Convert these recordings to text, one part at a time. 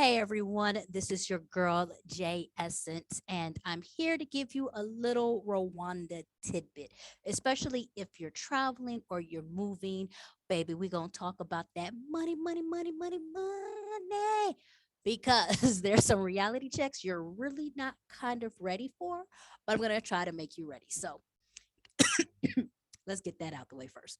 Hey everyone, this is your girl Jay Essence, and I'm here to give you a little Rwanda tidbit, especially if you're traveling or you're moving. Baby, we're gonna talk about that money, money, money, money, money. Because there's some reality checks you're really not kind of ready for, but I'm gonna try to make you ready. So let's get that out the way first.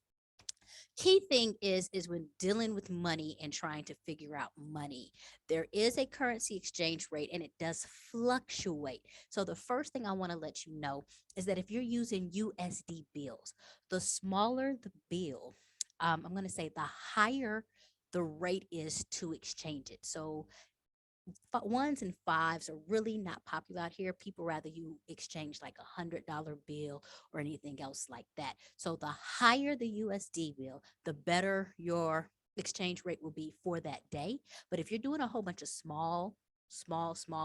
Key thing is when dealing with money and trying to figure out money, there is a currency exchange rate and it does fluctuate. So the first thing I want to let you know is that if you're using USD bills, the smaller the bill, I'm going to say the higher the rate is to exchange it. So ones and fives are really not popular out here. People rather you exchange like $100 bill or anything else like that. So the higher the USD bill, the better your exchange rate will be for that day. But if you're doing a whole bunch of small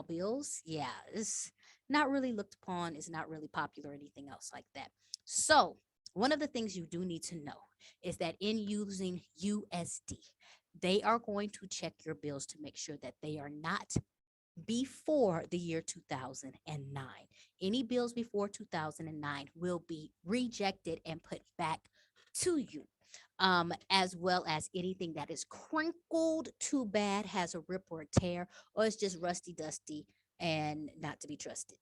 bills, yeah, it's not really looked upon. It's not really popular or anything else like that. So one of the things you do need to know is that in using USD, they are going to check your bills to make sure that they are not before the year 2009. Any bills before 2009 will be rejected and put back to you. As well as anything that is crinkled too bad, has a rip or a tear, or it's just rusty, dusty, and not to be trusted.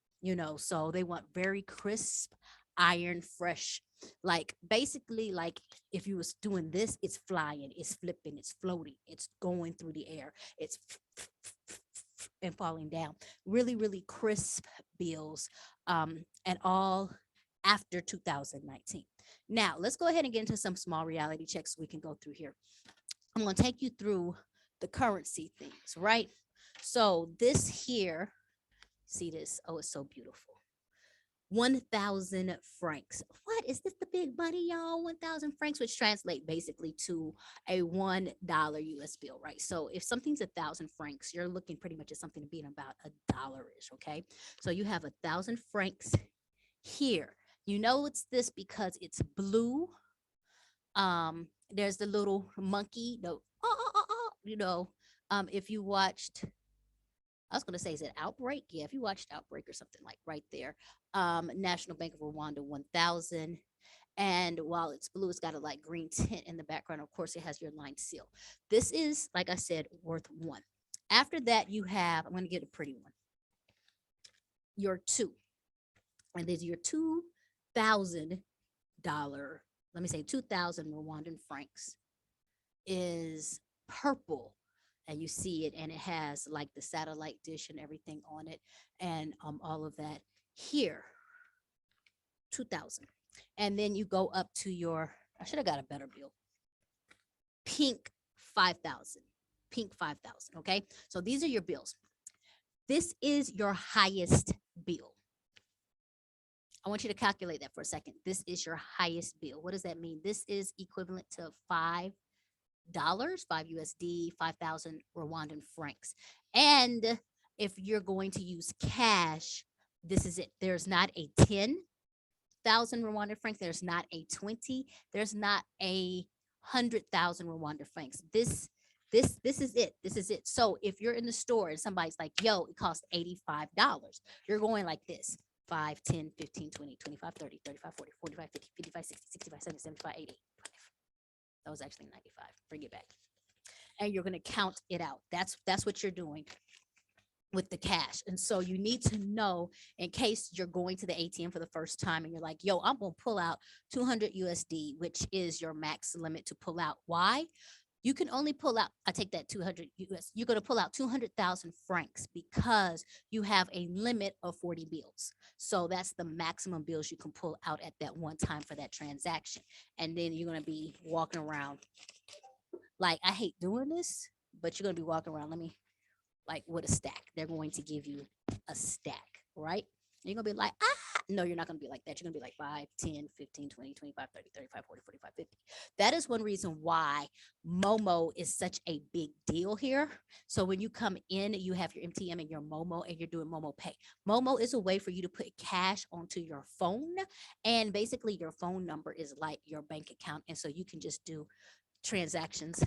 So they want very crisp, iron fresh. Like basically, like if you was doing this, it's flying, it's flipping, it's floating, it's going through the air, it's and falling down. Really, really crisp bills, and all after 2019. Now, let's go ahead and get into some small reality checks we can go through here. I'm going to take you through the currency things, right? So, this here, see this? Oh, it's so beautiful. 1,000 francs. What is this, the big money, y'all? 1,000 francs, which translate basically to a $1 US bill, right? So if something's 1,000 francs, you're looking pretty much at something being about a dollar-ish, okay? So you have 1,000 francs here. You know it's this because it's blue. There's the little monkey, if you watched, I was going to say, is it Outbreak? Yeah, if you watched Outbreak or something like right there. National Bank of Rwanda 1000. And while it's blue, it's got a light green tint in the background. Of course, it has your line seal. This is, like I said, worth one. After that, you have, I'm going to get a pretty one, your two. And there's your $2,000, let me say 2,000 Rwandan francs is purple, and you see it, and it has like the satellite dish and everything on it, and all of that here. 2,000. And then you go up to your, I should have got a better bill, pink 5,000. Pink 5,000. Okay, so these are your bills. This is your highest bill. I want you to calculate that for a second. This is your highest bill. What does that mean? This is equivalent to $5, 5 USD, 5,000 Rwandan francs. And if you're going to use cash, this is it. There's not a 10,000 Rwandan francs. There's not a 20. There's not a 100,000 Rwandan francs. This is it. This is it. So if you're in the store and somebody's like, yo, it costs $85, you're going like this: 5, 10, 15, 20, 25, 30, 35, 40, 45, 50, 55, 60, 65, 70, 75, 80. That was actually 95. Bring it back. And you're going to count it out. That's what you're doing with the cash. And so you need to know, in case you're going to the ATM for the first time and you're like, yo, I'm going to pull out 200 USD, which is your max limit to pull out. Why? You can only pull out, I take that 200 US, you're going to pull out 200,000 francs because you have a limit of 40 bills. So that's the maximum bills you can pull out at that one time for that transaction. And then you're going to be walking around like, I hate doing this, but you're going to be walking around. Let me, like, with a stack. They're going to give you a stack, right? You're going to be like, ah, no, you're not going to be like that. You're going to be like 5, 10, 15, 20, 25, 30, 35, 40, 45, 50. That is one reason why Momo is such a big deal here. So when you come in, you have your MTM and your Momo, and you're doing Momo Pay. Momo is a way for you to put cash onto your phone. And basically, your phone number is like your bank account. And so you can just do transactions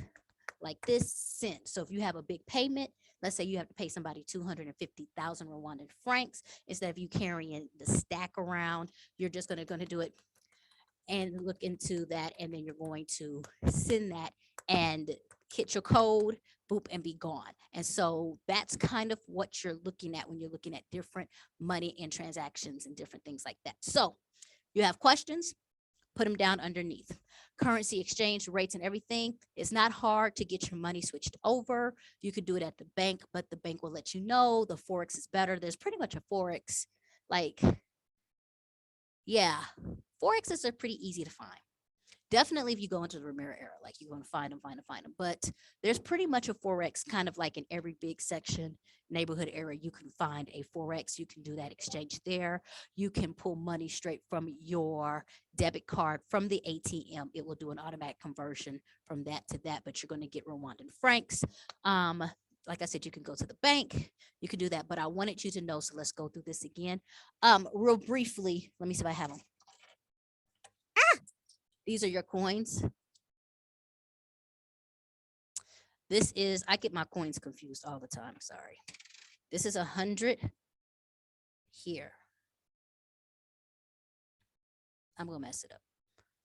like this, sent. So if you have a big payment, Let's say you have to pay somebody 250,000 Rwandan francs instead of you carrying the stack around. You're just going to do it and look into that, and then you're going to send that and hit your code, boop, and be gone. And so that's kind of what you're looking at when you're looking at different money and transactions and different things like that. So you have questions, put them down underneath. Currency exchange rates and everything. It's not hard to get your money switched over. You could do it at the bank, but the bank will let you know the forex is better. There's pretty much a forex, like, yeah, forexes are pretty easy to find. Definitely if you go into the Ramiro era, like you're going to find them. But there's pretty much a forex kind of like in every big section, neighborhood area. You can find a forex. You can do that exchange there. You can pull money straight from your debit card from the ATM. It will do an automatic conversion from that to that, but you're going to get Rwandan francs. Like I said, you can go to the bank. You can do that, but I wanted you to know. So let's go through this again. Real briefly, let me see if I have them. These are your coins. This is, I get my coins confused all the time. Sorry. This is 100 here. I'm going to mess it up.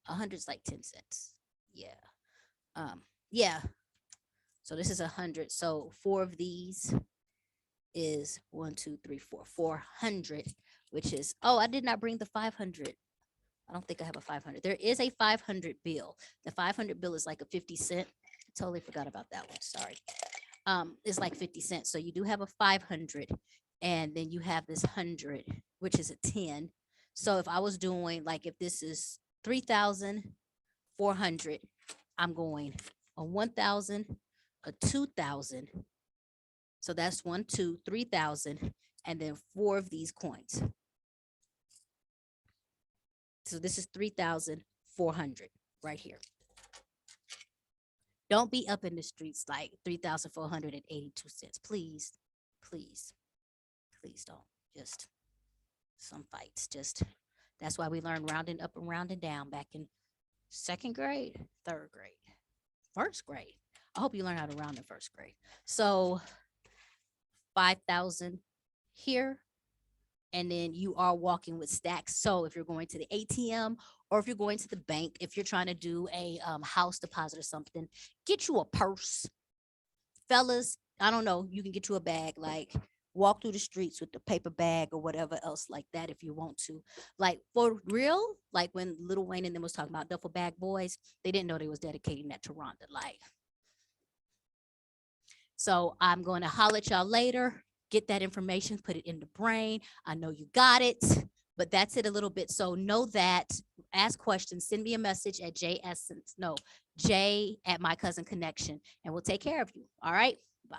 100 is like 10 cents. Yeah. Yeah. So this is 100. So 4 of these is 1, 2, 3, 4, 400, which is, oh, I did not bring the 500. I don't think I have a 500. There is a 500 bill. The 500 bill is like a 50 cent. I totally forgot about that one. Sorry. It's like 50 cents. So you do have a 500, and then you have this 100, which is a 10. So if I was doing, like, if this is 3,400, I'm going a 1,000, a 2,000. So that's 1, 2, 3,000, and then 4 of these coins. So this is 3,400 right here. Don't be up in the streets like 3,482 cents. Please, please, please don't. Just some fights. Just, that's why we learned rounding up and rounding down back in 2nd grade, 3rd grade, 1st grade. I hope you learn how to round in 1st grade. So 5,000 here, and then you are walking with stacks. So if you're going to the ATM or if you're going to the bank, if you're trying to do a house deposit or something, get you a purse. Fellas, I don't know, you can get you a bag, like walk through the streets with the paper bag or whatever else like that if you want to. Like for real, like when Lil Wayne and them was talking about duffel bag boys, they didn't know they was dedicating that to Rhonda. Like, so I'm going to holler at y'all later. Get that information, put it in the brain. I know you got it, but that's it a little bit. So know that, ask questions, send me a message at J at My Cousin Connection, and we'll take care of you. All right, bye.